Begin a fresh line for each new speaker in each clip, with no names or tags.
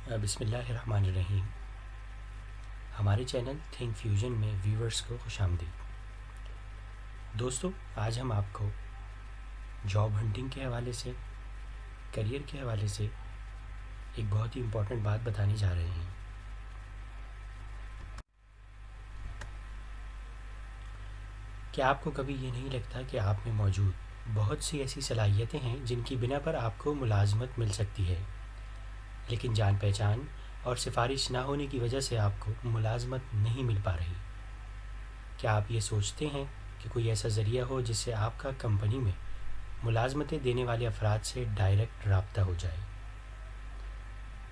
بسم اللہ الرحمن الرحیم. ہمارے چینل تھنک فیوژن میں ویورز کو خوش آمدید. دوستو، آج ہم آپ کو جاب ہنٹنگ کے حوالے سے، کریئر کے حوالے سے ایک بہت ہی امپورٹنٹ بات بتانے جا رہے ہیں. کیا آپ کو کبھی یہ نہیں لگتا کہ آپ میں موجود بہت سی ایسی صلاحیتیں ہیں جن کی بنا پر آپ کو ملازمت مل سکتی ہے، لیکن جان پہچان اور سفارش نہ ہونے کی وجہ سے آپ کو ملازمت نہیں مل پا رہی؟ کیا آپ یہ سوچتے ہیں کہ کوئی ایسا ذریعہ ہو جس سے آپ کا کمپنی میں ملازمتیں دینے والے افراد سے ڈائریکٹ رابطہ ہو جائے؟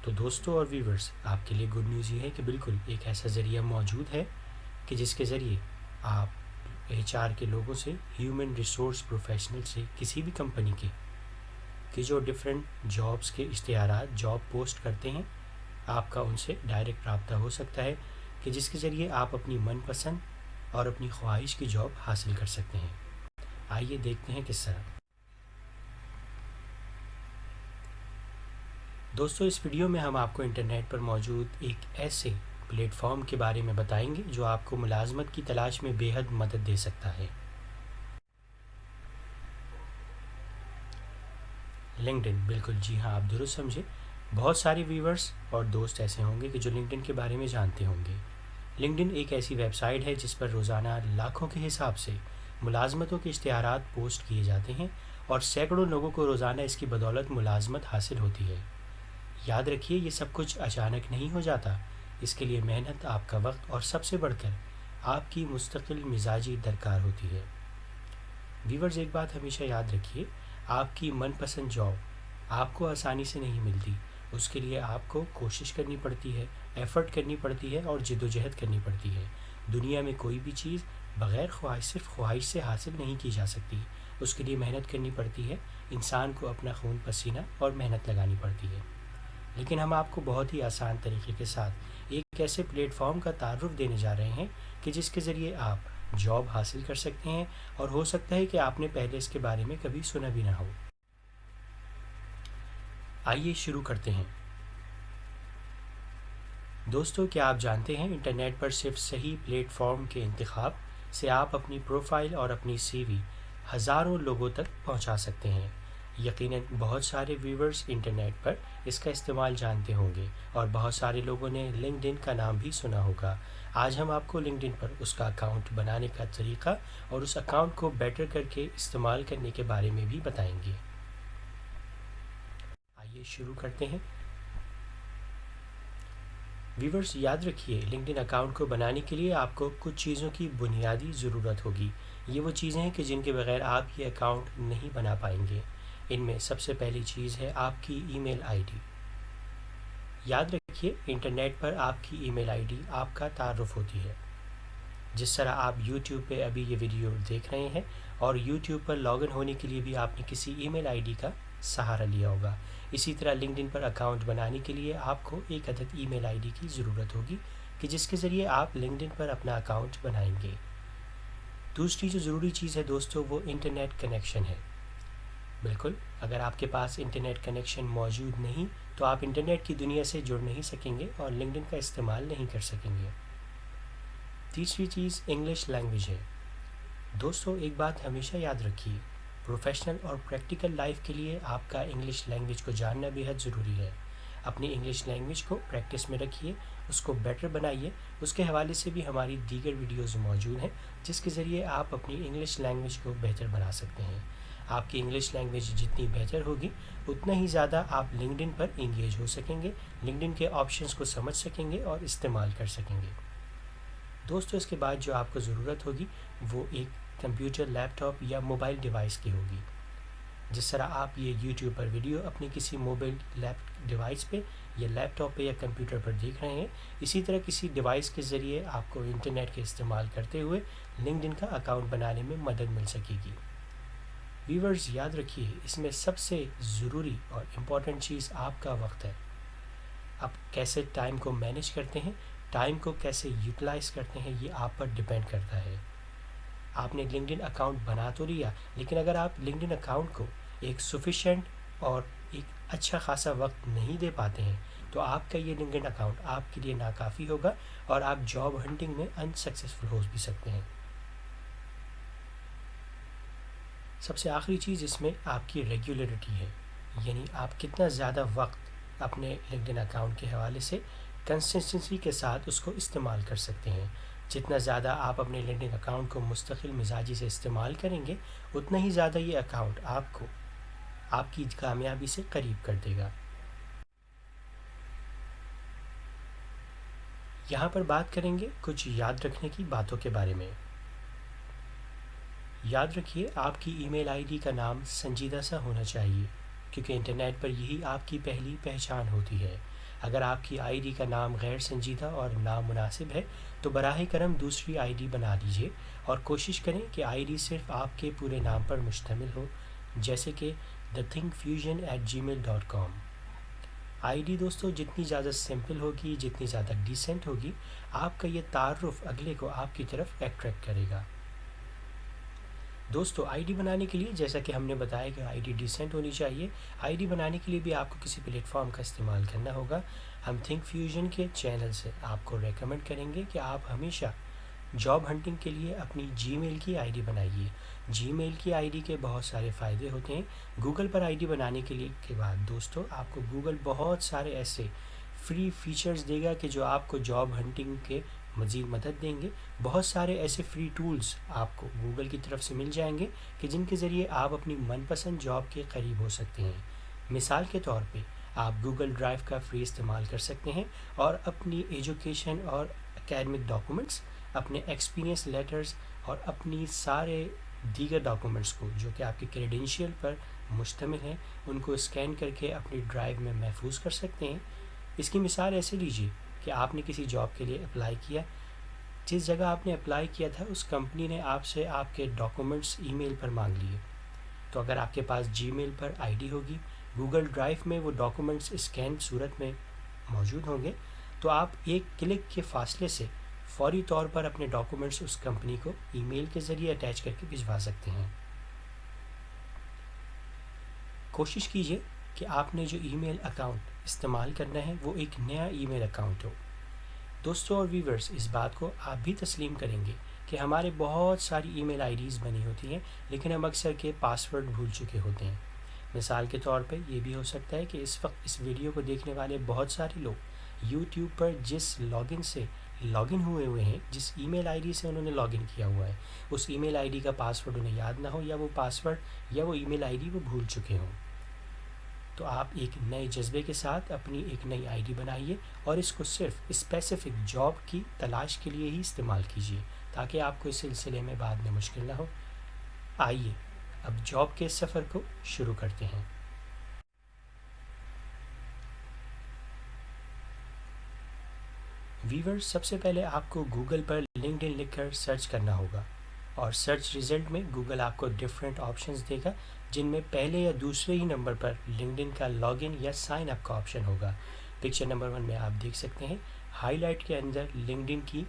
تو دوستوں اور ویورز، آپ کے لیے گڈ نیوز یہ ہے کہ بالکل ایک ایسا ذریعہ موجود ہے کہ جس کے ذریعے آپ HR کے لوگوں سے، ہیومن ریسورس پروفیشنل سے، کسی بھی کمپنی کے کہ جو ڈفرینٹ جابس کے اشتہارات، جاب پوسٹ کرتے ہیں، آپ کا ان سے ڈائریکٹ رابطہ ہو سکتا ہے، کہ جس کے ذریعے آپ اپنی من پسند اور اپنی خواہش کی جاب حاصل کر سکتے ہیں. آئیے دیکھتے ہیں کس طرح. دوستو، اس ویڈیو میں ہم آپ کو انٹرنیٹ پر موجود ایک ایسے پلیٹ فارم کے بارے میں بتائیں گے جو آپ کو ملازمت کی تلاش میں بے حد مدد دے سکتا ہے. لنکڈ ان. بالکل جی ہاں، آپ درست سمجھے. بہت سارے ویورز اور دوست ایسے ہوں گے کہ جو لنکڈ ان کے بارے میں جانتے ہوں گے. لنکڈ ان ایک ایسی ویب سائٹ ہے جس پر روزانہ لاکھوں کے حساب سے ملازمتوں کے اشتہارات پوسٹ کیے جاتے ہیں اور سینکڑوں لوگوں کو روزانہ اس کی بدولت ملازمت حاصل ہوتی ہے. یاد رکھیے، یہ سب کچھ اچانک نہیں ہو جاتا. اس کے لیے محنت، آپ کا وقت اور سب سے بڑھ کر آپ کی مستقل مزاجی درکار ہوتی ہے. ویورز، ایک بات ہمیشہ یاد رکھیے، آپ کی من پسند جاب آپ کو آسانی سے نہیں ملتی. اس کے لیے آپ کو کوشش کرنی پڑتی ہے، ایفرٹ کرنی پڑتی ہے اور جد و جہد کرنی پڑتی ہے. دنیا میں کوئی بھی چیز بغیر خواہش، صرف خواہش سے حاصل نہیں کی جا سکتی. اس کے لیے محنت کرنی پڑتی ہے، انسان کو اپنا خون پسینہ اور محنت لگانی پڑتی ہے. لیکن ہم آپ کو بہت ہی آسان طریقے کے ساتھ ایک ایسے پلیٹ فارم کا تعارف دینے جا رہے ہیں کہ جس کے ذریعے آپ جاب حاصل کر سکتے ہیں، اور ہو سکتا ہے کہ آپ نے پہلے اس کے بارے میں کبھی سنا بھی نہ ہو. آئیے شروع کرتے ہیں. دوستو، کیا آپ جانتے ہیں انٹرنیٹ پر صرف صحیح پلیٹ فارم کے انتخاب سے آپ اپنی پروفائل اور اپنی CV ہزاروں لوگوں تک پہنچا سکتے ہیں؟ یقیناً بہت سارے ویورز انٹرنیٹ پر اس کا استعمال جانتے ہوں گے، اور بہت سارے لوگوں نے لنکڈ ان کا نام بھی سنا ہوگا. آج ہم آپ کو لنکڈ ان پر اس کا اکاؤنٹ بنانے کا طریقہ اور اس اکاؤنٹ کو بیٹر کر کے استعمال کرنے کے بارے میں بھی بتائیں گے. آئیے شروع کرتے ہیں. ویورز، یاد رکھیے، لنکڈ ان اکاؤنٹ کو بنانے کے لیے آپ کو کچھ چیزوں کی بنیادی ضرورت ہوگی. یہ وہ چیزیں ہیں کہ جن کے بغیر آپ یہ اکاؤنٹ نہیں بنا پائیں گے. ان میں سب سے پہلی چیز ہے آپ کی ای میل ID. یاد رکھیے، انٹرنیٹ پر آپ کی ای میل ID آپ کا تعارف ہوتی ہے. جس طرح آپ یوٹیوب پہ ابھی یہ ویڈیو دیکھ رہے ہیں، اور یوٹیوب پر لاگ ان ہونے کے لیے بھی آپ نے کسی ای میل ID کا سہارا لیا ہوگا، اسی طرح لنکڈ ان پر اکاؤنٹ بنانے کے لیے آپ کو ایک عدد ای میل ID کی ضرورت ہوگی کہ جس کے ذریعے آپ لنکڈ ان پر اپنا اکاؤنٹ بنائیں گے. دوسری جو ضروری چیز ہے دوستو، وہ انٹرنیٹ کنیکشن ہے. بالکل، اگر آپ کے پاس انٹرنیٹ کنیکشن موجود نہیں تو آپ انٹرنیٹ کی دنیا سے جڑ نہیں سکیں گے اور لنکڈ ان کا استعمال نہیں کر سکیں گے. تیسری چیز انگلش لینگویج ہے. دوستو، ایک بات ہمیشہ یاد رکھیے، پروفیشنل اور پریکٹیکل لائف کے لیے آپ کا انگلش لینگویج کو جاننا بے حد ضروری ہے. اپنی انگلش لینگویج کو پریکٹس میں رکھیے، اس کو بیٹر بنائیے. اس کے حوالے سے بھی ہماری دیگر ویڈیوز موجود ہیں جس کے ذریعے آپ اپنی انگلش لینگویج کو بہتر بنا سکتے ہیں. آپ کی انگلش لینگویج جتنی بہتر ہوگی، اتنا ہی زیادہ آپ لنکڈ ان پر انگیج ہو سکیں گے، لنکڈ ان کے آپشنز کو سمجھ سکیں گے اور استعمال کر سکیں گے. دوستو، اس کے بعد جو آپ کو ضرورت ہوگی وہ ایک کمپیوٹر، لیپ ٹاپ یا موبائل ڈیوائس کی ہوگی. جس طرح آپ یہ یوٹیوب پر ویڈیو اپنی کسی موبائل ڈیوائس پہ یا لیپ ٹاپ پہ یا کمپیوٹر پر دیکھ رہے ہیں، اسی طرح کسی ڈیوائس کے ذریعے آپ کو انٹرنیٹ کے استعمال کرتے ہوئے لنکڈ ان کا اکاؤنٹ بنانے میں مدد مل سکے گی. ویورز، یاد رکھیے، اس میں سب سے ضروری اور امپورٹنٹ چیز آپ کا وقت ہے. آپ کیسے ٹائم کو مینیج کرتے ہیں، ٹائم کو کیسے یوٹیلائز کرتے ہیں، یہ آپ پر ڈیپینڈ کرتا ہے. آپ نے لنکڈ ان اکاؤنٹ بنا تو لیا، لیکن اگر آپ لنکڈ ان اکاؤنٹ کو ایک سفیشینٹ اور ایک اچھا خاصا وقت نہیں دے پاتے ہیں تو آپ کا یہ لنکڈ ان اکاؤنٹ آپ کے لیے ناکافی ہوگا اور آپ جاب ہنٹنگ میں انسکسیسفل ہو بھی سکتے ہیں۔ سب سے آخری چیز اس میں آپ کی ریگولیرٹی ہے، یعنی آپ کتنا زیادہ وقت اپنے لنکڈ ان اکاؤنٹ کے حوالے سے کنسسٹنسی کے ساتھ اس کو استعمال کر سکتے ہیں۔ جتنا زیادہ آپ اپنے لنکڈ ان اکاؤنٹ کو مستقل مزاجی سے استعمال کریں گے، اتنا ہی زیادہ یہ اکاؤنٹ آپ کو آپ کی کامیابی سے قریب کر دے گا۔ یہاں پر بات کریں گے کچھ یاد رکھنے کی باتوں کے بارے میں۔ یاد رکھیے آپ کی ای میل آئی ڈی کا نام سنجیدہ سا ہونا چاہیے، کیونکہ انٹرنیٹ پر یہی آپ کی پہلی پہچان ہوتی ہے۔ اگر آپ کی آئی ڈی کا نام غیر سنجیدہ اور نامناسب ہے تو براہ کرم دوسری آئی ڈی بنا لیجیے اور کوشش کریں کہ آئی ڈی صرف آپ کے پورے نام پر مشتمل ہو، جیسے کہ thethinkfusion@gmail.com۔ آئی ڈی دوستو جتنی زیادہ سمپل ہوگی، جتنی زیادہ ڈیسنٹ ہوگی، آپ کا یہ تعارف اگلے کو آپ کی طرف اٹریکٹ کرے گا۔ دوستو آئی ڈی بنانے کے لیے جیسا کہ ہم نے بتایا کہ آئی ڈی ڈیسنٹ ہونی چاہیے، آئی ڈی بنانے کے لیے بھی آپ کو کسی پلیٹ فارم کا استعمال کرنا ہوگا۔ ہم تھنک فیوژن کے چینل سے آپ کو ریکمنڈ کریں گے کہ آپ ہمیشہ جاب ہنٹنگ کے لیے اپنی جی میل کی آئی ڈی بنائیے۔ جی میل کی آئی ڈی کے بہت سارے فائدے ہوتے ہیں۔ گوگل پر آئی ڈی بنانے کے لیے کے بعد دوستو آپ کو گوگل بہت سارے ایسے فری فیچرز دے گا کہ جو آپ کو جاب ہنٹنگ کے مزید مدد دیں گے۔ بہت سارے ایسے فری ٹولز آپ کو گوگل کی طرف سے مل جائیں گے کہ جن کے ذریعے آپ اپنی من پسند جاب کے قریب ہو سکتے ہیں۔ مثال کے طور پہ آپ گوگل ڈرائیو کا فری استعمال کر سکتے ہیں اور اپنی ایجوکیشن اور اکیڈمک ڈاکومنٹس، اپنے ایکسپیرینس لیٹرز اور اپنی سارے دیگر ڈاکومنٹس کو جو کہ آپ کے کریڈینشیل پر مشتمل ہیں، ان کو اسکین کر کے اپنی ڈرائیو میں محفوظ کر سکتے ہیں۔ اس کی مثال ایسے لیجیے کہ آپ نے کسی جاب کے لیے اپلائی کیا، جس جگہ آپ نے اپلائی کیا تھا اس کمپنی نے آپ سے آپ کے ڈاکومنٹس ای میل پر مانگ لیے، تو اگر آپ کے پاس جی میل پر آئی ڈی ہوگی، گوگل ڈرائیو میں وہ ڈاکومنٹس اسکین صورت میں موجود ہوں گے، تو آپ ایک کلک کے فاصلے سے فوری طور پر اپنے ڈاکومنٹس اس کمپنی کو ای میل کے ذریعے اٹیچ کر کے بھجوا سکتے ہیں۔ کوشش کیجئے کہ آپ نے جو ای میل اکاؤنٹ استعمال کرنا ہے وہ ایک نیا ای میل اکاؤنٹ ہو۔ دوستوں اور ویورز اس بات کو آپ بھی تسلیم کریں گے کہ ہمارے بہت ساری ای میل آئی ڈیز بنی ہوتی ہیں، لیکن ہم اکثر کے پاسورڈ بھول چکے ہوتے ہیں۔ مثال کے طور پہ یہ بھی ہو سکتا ہے کہ اس وقت اس ویڈیو کو دیکھنے والے بہت سارے لوگ یوٹیوب پر جس لاگ ان سے لاگ ان ہوئے ہیں، جس ای میل آئی ڈی سے انہوں نے لاگ ان کیا ہوا ہے، اس ای میل آئی ڈی کا پاسورڈ انہیں یاد نہ ہو، یا وہ پاسورڈ یا وہ ای میل آئی ڈی وہ بھول چکے ہوں۔ تو آپ ایک نئے جذبے کے ساتھ اپنی ایک نئی آئی ڈی بنائیے اور اس کو صرف اسپیسیفک جاب کی تلاش کے لیے ہی استعمال کیجیے، تاکہ آپ کو اس سلسلے میں بعد میں مشکل نہ ہو۔ آئیے اب جاب کے سفر کو شروع کرتے ہیں۔ ویور سب سے پہلے آپ کو گوگل پر لنکڈ ان لکھ کر سرچ کرنا ہوگا، اور سرچ ریزلٹ میں گوگل آپ کو ڈفرینٹ آپشنز دے گا، جن میں پہلے یا دوسرے ہی نمبر پر لنکڈ ان کا لاگ ان یا سائن اپ کا آپشن ہوگا۔ پکچر نمبر 1 میں آپ دیکھ سکتے ہیں ہائی لائٹ کے اندر لنکڈ ان کی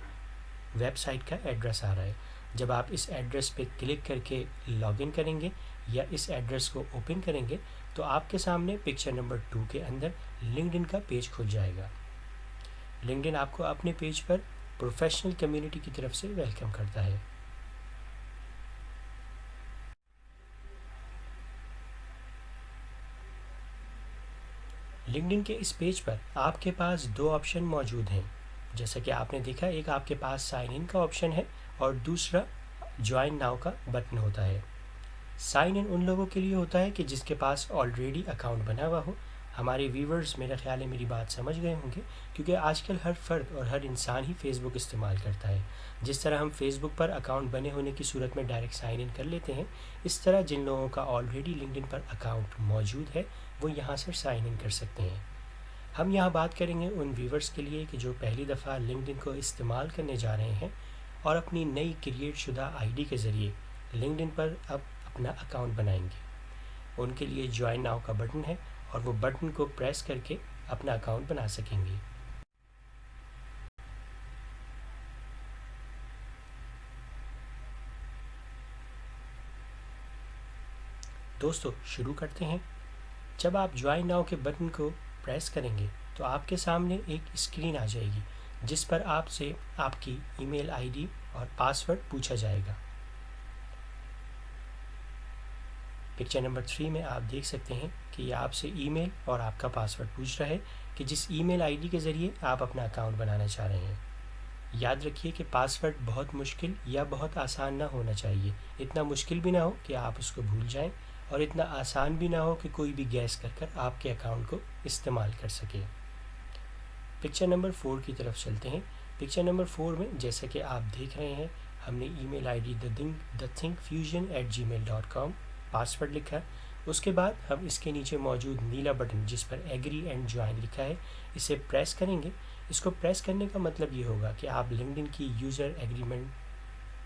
ویب سائٹ کا ایڈریس آ رہا ہے۔ جب آپ اس ایڈریس پہ کلک کر کے لاگ ان کریں گے یا اس ایڈریس کو اوپن کریں گے تو آپ کے سامنے پکچر نمبر 2 کے اندر لنکڈ ان کا پیج کھل جائے گا۔ لنکڈ ان آپ کو اپنے پیج پر پروفیشنل کمیونٹی کی طرف سے ویلکم کرتا ہے۔ لنکڈ ان کے اس پیج پر آپ کے پاس 2 آپشن موجود ہیں، جیسا کہ آپ نے دیکھا، ایک آپ کے پاس سائن ان کا آپشن ہے اور دوسرا جوائن ناؤ کا بٹن ہوتا ہے۔ سائن ان ان لوگوں کے لیے ہوتا ہے کہ جس کے پاس آلریڈی اکاؤنٹ بنا ہوا ہو۔ ہمارے ویورز میرا خیال ہے میری بات سمجھ گئے ہوں گے، کیونکہ آج کل ہر فرد اور ہر انسان ہی فیس بک استعمال کرتا ہے۔ جس طرح ہم فیس بک پر اکاؤنٹ بنے ہونے کی صورت میں ڈائریکٹ سائن ان کر لیتے ہیں، اس طرح جن لوگوں کا آلریڈی لنکڈ ان پر اکاؤنٹ موجود ہے وہ یہاں سے سائن ان کر سکتے ہیں۔ ہم یہاں بات کریں گے ان ویورز کے لیے کہ جو پہلی دفعہ لنکڈ ان کو استعمال کرنے جا رہے ہیں اور اپنی نئی کریٹ شدہ آئی ڈی کے ذریعے لنکڈ ان پر اب اپنا اکاؤنٹ بنائیں گے۔ ان کے لیے جوائن ناؤ کا بٹن ہے اور وہ بٹن کو پریس کر کے اپنا اکاؤنٹ بنا سکیں گے۔ دوستو شروع کرتے ہیں۔ جب آپ جوائن ناؤ کے بٹن کو پریس کریں گے تو آپ کے سامنے ایک اسکرین آ جائے گی جس پر آپ سے آپ کی ای میل آئی ڈی اور پاسورڈ پوچھا جائے گا۔ پکچر نمبر 3 میں آپ دیکھ سکتے ہیں کہ یہ آپ سے ای میل اور آپ کا پاسورڈ پوچھ رہا ہے کہ جس ای میل آئی ڈی کے ذریعے آپ اپنا اکاؤنٹ بنانا چاہ رہے ہیں۔ یاد رکھیے کہ پاسورڈ بہت مشکل یا بہت آسان نہ ہونا چاہیے، اتنا مشکل بھی نہ ہو کہ آپ اس کو بھول جائیں اور اتنا آسان بھی نہ ہو کہ کوئی بھی گیس کر آپ کے اکاؤنٹ کو استعمال کر سکے۔ پکچر نمبر 4 کی طرف چلتے ہیں۔ پکچر نمبر 4 میں جیسا کہ آپ دیکھ رہے ہیں ہم نے ای میل آئی ڈی thethinkfusion@gmail.com پاسورڈ لکھا، اس کے بعد ہم اس کے نیچے موجود نیلا بٹن جس پر ایگری اینڈ جوائن لکھا ہے اسے پریس کریں گے۔ اس کو پریس کرنے کا مطلب یہ ہوگا کہ آپ لنکڈ کی یوزر ایگریمنٹ،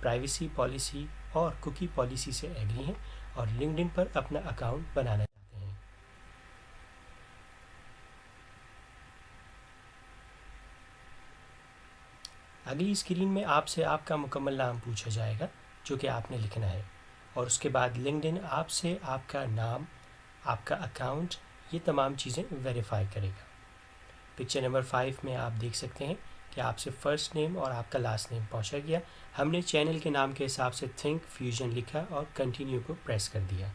پرائیویسی پالیسی اور کوکی پالیسی سے ایگری ہیں اور لنکڈ پر اپنا اکاؤنٹ بنانا چاہتے ہیں۔ اگلی اسکرین میں آپ سے آپ کا مکمل نام پوچھا جائے گا جو کہ آپ نے لکھنا ہے، اور اس کے بعد لنکڈ آپ سے آپ کا نام، آپ کا اکاؤنٹ، یہ تمام چیزیں ویریفائی کرے گا۔ پکچر نمبر 5 میں آپ دیکھ سکتے ہیں کہ آپ سے فرسٹ نیم اور آپ کا لاسٹ نیم پوچھا گیا، ہم نے چینل کے نام کے حساب سے تھنک فیوژن لکھا اور کنٹینیو کو پریس کر دیا۔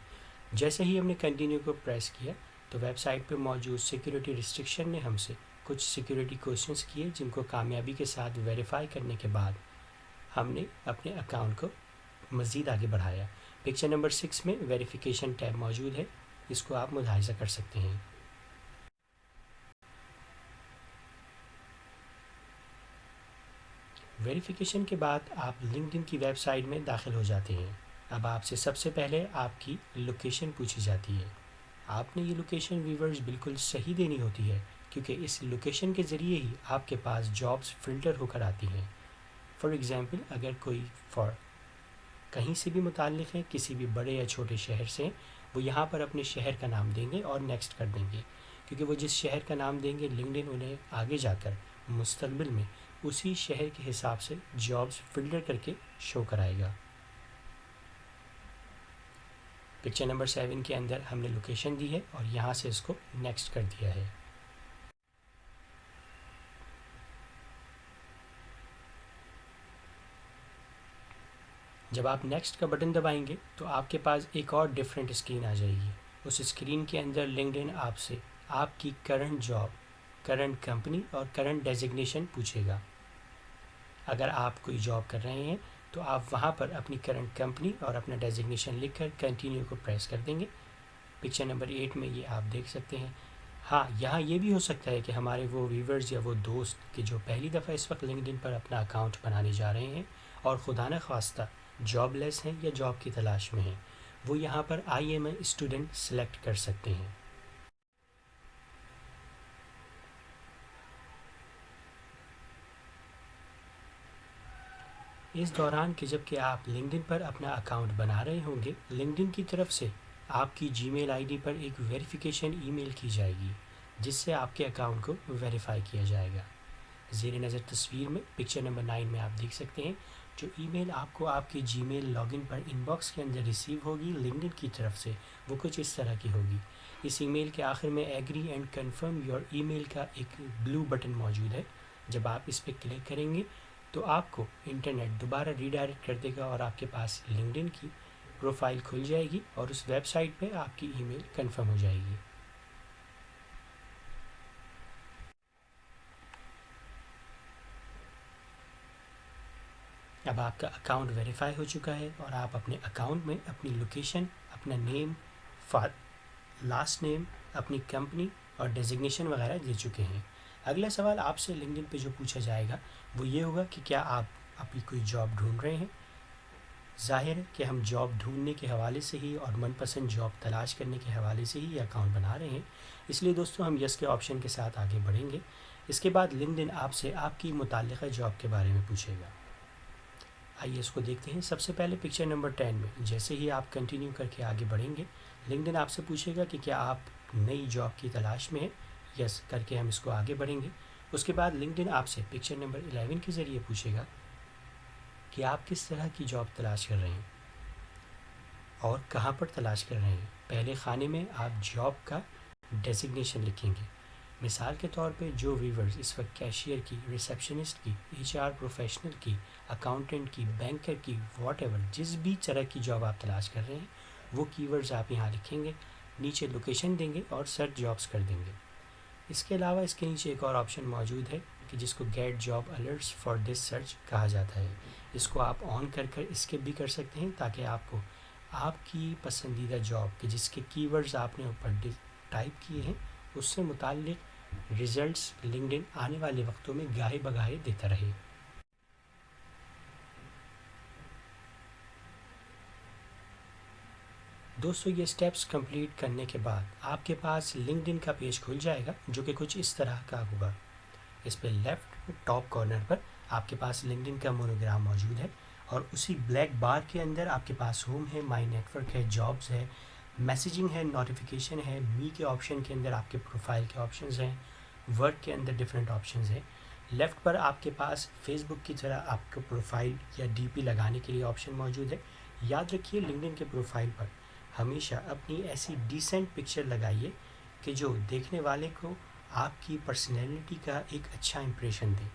جیسے ہی ہم نے کنٹینیو کو پریس کیا تو ویب سائٹ پہ موجود سیکیورٹی ریسٹرکشن نے ہم سے کچھ سیکیورٹی کوشچنس کیے جن کو کامیابی کے ساتھ ویریفائی کرنے کے بعد ہم نے اپنے اکاؤنٹ کو مزید آگے بڑھایا۔ پکچر نمبر 6 میں ویریفیکیشن ٹیب موجود ہے، اس کو آپ ملاحظہ کر سکتے ہیں۔ ویریفیکیشن کے بعد آپ لنکڈ کی ویب سائٹ میں داخل ہو جاتے ہیں۔ اب آپ سے سب سے پہلے آپ کی لوکیشن پوچھی جاتی ہے۔ آپ نے یہ لوکیشن ویورز بالکل صحیح دینی ہوتی ہے کیونکہ اس لوکیشن کے ذریعے ہی آپ کے پاس جابز فلٹر ہو کر آتی ہیں۔ فار ایگزامپل اگر کوئی کہیں سے بھی متعلق ہے، کسی بھی بڑے یا چھوٹے شہر سے، وہ یہاں پر اپنے شہر کا نام دیں گے اور نیکسٹ کر دیں گے، کیونکہ وہ جس شہر کا نام دیں گے لنکڈ انہیں آگے جا کر مستقبل میں اسی شہر کے حساب سے جابز فلٹر کر کے شو کرائے گا۔ پکچر نمبر 7 کے اندر ہم نے لوکیشن دی ہے اور یہاں سے اس کو نیکسٹ کر دیا ہے۔ جب آپ نیکسٹ کا بٹن دبائیں گے تو آپ کے پاس ایک اور ڈیفرنٹ اسکرین آ جائے گی۔ اس اسکرین کے اندر لنکڈ آپ سے آپ کی کرنٹ جاب، کرنٹ کمپنی اور کرنٹ ڈیزگنیشن پوچھے گا۔ اگر آپ کوئی جاب کر رہے ہیں تو آپ وہاں پر اپنی کرنٹ کمپنی اور اپنا ڈیزگنیشن لکھ کر کنٹینیو کو پریس کر دیں گے۔ پکچر نمبر 8 میں یہ آپ دیکھ سکتے ہیں۔ ہاں، یہاں یہ بھی ہو سکتا ہے کہ ہمارے وہ ویورز یا وہ دوست کہ جو پہلی دفعہ اس وقت لنکڈ پر اپنا اکاؤنٹ بنانے جا رہے ہیں اور خدا نخواستہ جاب لیس ہیں یا جاب کی تلاش میں ہیں، وہ یہاں پر I am a student select کر سکتے ہیں۔ اس دوران کہ جب کہ آپ لنکڈ پر اپنا اکاؤنٹ بنا رہے ہوں گے، لنکڈ کی طرف سے آپ کی جی میل آئی ڈی پر ایک ویریفیکیشن ای میل کی جائے گی جس سے آپ کے اکاؤنٹ کو ویریفائی کیا جائے گا۔ زیر نظر تصویر میں پکچر نمبر 9 میں آپ دیکھ سکتے ہیں جو ای میل آپ کو آپ کے جی میل log in per in box کے اندر ریسیو ہوگی لنکڈ کی طرف سے، وہ کچھ اس طرح کی ہوگی۔ اس ای میل کے آخر میں ایگری اینڈ کنفرم یور ای میل کا ایک بلو بٹن موجود ہے، جب آپ اس پہ کلک کریں گے تو آپ کو انٹرنیٹ دوبارہ ری ڈائریکٹ کر دے گا اور آپ کے پاس لنکڈ کی پروفائل کھل جائے گی اور اس ویب سائٹ پہ آپ کی ای میل کنفرم ہو جائے گی۔ اب آپ کا اکاؤنٹ ویریفائی ہو چکا ہے اور آپ اپنے اکاؤنٹ میں اپنی لوکیشن، اپنا نیم، لاسٹ نیم، اپنی کمپنی اور ڈیزگنیشن وغیرہ دے چکے ہیں۔ اگلا سوال آپ سے لنکڈ پہ جو پوچھا جائے گا وہ یہ ہوگا کہ کیا آپ ابھی کوئی جاب ڈھونڈ رہے ہیں۔ ظاہر ہے کہ ہم جاب ڈھونڈنے کے حوالے سے ہی اور من پسند جاب تلاش کرنے کے حوالے سے ہی یہ اکاؤنٹ بنا رہے ہیں، اس لیے دوستو ہم یس کے آپشن کے ساتھ آگے بڑھیں گے۔ اس کے بعد لنکڈ آپ سے آپ کی متعلقہ جاب کے بارے میں پوچھے گا۔ آئیے اس کو دیکھتے ہیں۔ سب سے پہلے پکچر نمبر 10 میں جیسے ہی آپ کنٹینیو کر کے آگے بڑھیں گے، لنکڈ آپ سے پوچھے گا کہ کیا آپ نئی جاب کی تلاش میں ہیں۔ یس کر کے ہم اس کو آگے بڑھیں گے۔ اس کے بعد لنکڈ آپ سے پکچر نمبر 11 کے ذریعے پوچھے گا کہ آپ کس طرح کی جاب تلاش کر رہے ہیں اور کہاں پر تلاش کر رہے ہیں۔ پہلے خانے میں آپ جاب کا ڈیزگنیشن لکھیں گے۔ مثال کے طور پہ جو ویورز اس وقت کیشیئر کی، ریسیپشنسٹ کی، HR پروفیشنل کی، اکاؤنٹنٹ کی، بینکر کی، واٹ ایور جس بھی طرح کی جاب آپ تلاش کر رہے ہیں وہ کی ورڈز آپ یہاں لکھیں گے، نیچے لوکیشن دیں گے اور سرچ جابس کر دیں گے۔ اس کے علاوہ اس کے نیچے ایک اور آپشن موجود ہے کہ جس کو get job alerts for this search کہا جاتا ہے۔ اس کو آپ آن کر اسکپ بھی کر سکتے ہیں تاکہ آپ کو آپ کی پسندیدہ جاب کے جس کے کی ورڈز آپ نے اوپر ٹائپ کیے ہیں اس سے متعلق ریزلٹس لنکڈ ان آنے والے وقتوں میں گاہے بگاہے دیتا رہے۔ دوستو یہ سٹیپس کمپلیٹ کرنے کے بعد آپ کے پاس لنکڈ ان کا پیج کھل جائے گا جو کہ کچھ اس طرح کا ہوگا۔ اس پہ لیفٹ ٹاپ کارنر پر آپ کے پاس لنکڈ ان کا مونوگرام موجود ہے اور اسی بلیک بار کے اندر آپ کے پاس ہوم ہے، مائی نیٹورک ہے، جابز ہے، میسیجنگ ہے، نوٹیفیکیشن ہے، می کے آپشن کے اندر آپ کے پروفائل کے آپشنز ہیں، ورک کے اندر ڈفرینٹ آپشنز ہیں۔ لیفٹ پر آپ کے پاس فیس بک کی طرح آپ کو پروفائل یا ڈی پی لگانے کے لیے آپشن موجود ہے۔ یاد رکھیے لنکڈ ان کے پروفائل پر ہمیشہ اپنی ایسی ڈیسنٹ پکچر لگائیے کہ جو دیکھنے والے کو آپ کی پرسنالٹی کا ایک اچھا امپریشن دے۔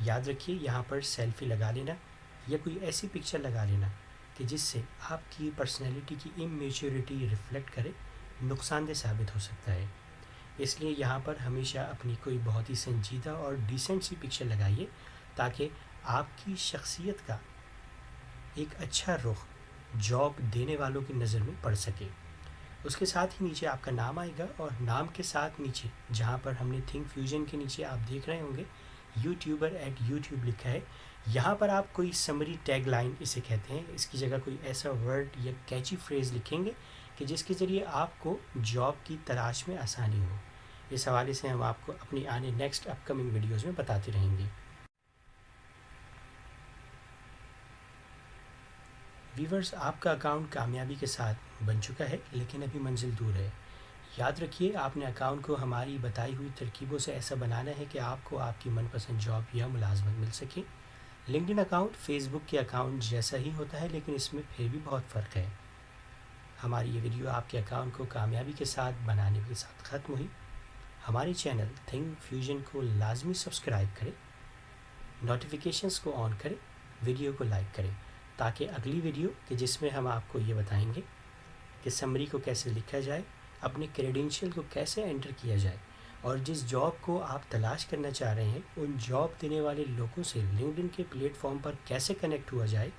یاد رکھیے یہاں پر سیلفی لگا لینا یا کوئی ایسی پکچر لگا لینا کہ جس سے آپ کی پرسنالٹی کی امیچیورٹی ریفلیکٹ کرے نقصان دہ ثابت ہو سکتا ہے۔ اس لیے یہاں پر ہمیشہ اپنی کوئی بہت ہی سنجیدہ اور ڈیسنٹ سی پکچر لگائیے تاکہ آپ کی شخصیت کا ایک اچھا رخ جاب دینے والوں کی نظر میں پڑ سکے۔ اس کے ساتھ ہی نیچے آپ کا نام آئے گا اور نام کے ساتھ نیچے جہاں پر ہم نے تھنک فیوژن کے نیچے آپ دیکھ رہے ہوں گے یوٹیوبر لکھا ہے، یہاں پر آپ کوئی سمری ٹیگ لائن اسے کہتے ہیں، اس کی جگہ کوئی ایسا ورڈ یا کیچی فریز لکھیں گے کہ جس کے ذریعے آپ کو جاب کی تلاش میں آسانی ہو۔ اس حوالے سے ہم آپ کو اپنی آنے نیکسٹ اپ کمنگ ویڈیوز میں بتاتے رہیں گے۔ ویورز آپ کا اکاؤنٹ کامیابی کے ساتھ بن چکا ہے لیکن ابھی منزل دور ہے۔ یاد رکھیے آپ نے اکاؤنٹ کو ہماری بتائی ہوئی ترکیبوں سے ایسا بنانا ہے کہ آپ کو آپ کی من پسند جاب یا ملازمت مل سکے۔ لنکڈ ان اکاؤنٹ فیس بک کے اکاؤنٹ جیسا ہی ہوتا ہے لیکن اس میں پھر بھی بہت فرق ہے۔ ہماری یہ ویڈیو آپ کے اکاؤنٹ کو کامیابی کے ساتھ بنانے کے ساتھ ختم ہوئی۔ ہمارے چینل تھنک فیوژن کو لازمی سبسکرائب کریں، نوٹیفیکیشنز کو آن کریں، ویڈیو کو لائک کریں تاکہ اگلی ویڈیو کہ جس میں ہم آپ کو یہ بتائیں گے کہ سمری کو کیسے لکھا جائے، اپنے کریڈینشیل کو کیسے انٹر کیا جائے اور جس جاب کو آپ تلاش کرنا چاہ رہے ہیں ان جاب دینے والے لوگوں سے لنکڈ ان کے پلیٹ فارم پر کیسے کنیکٹ ہوا جائے،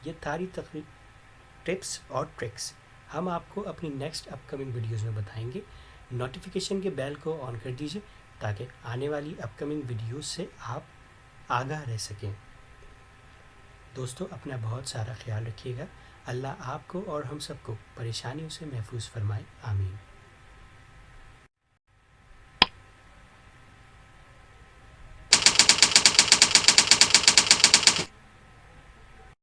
یہ ساری ٹپس اور ٹرکس ہم آپ کو اپنی نیکسٹ اپ کمنگ ویڈیوز میں بتائیں گے۔ نوٹیفیکیشن کے بیل کو آن کر دیجیے تاکہ آنے والی اپ کمنگ ویڈیوز سے آپ آگاہ رہ سکیں۔ دوستو اپنا بہت سارا خیال رکھیے گا۔ اللہ آپ کو اور ہم سب کو پریشانیوں سے محفوظ فرمائے، آمین۔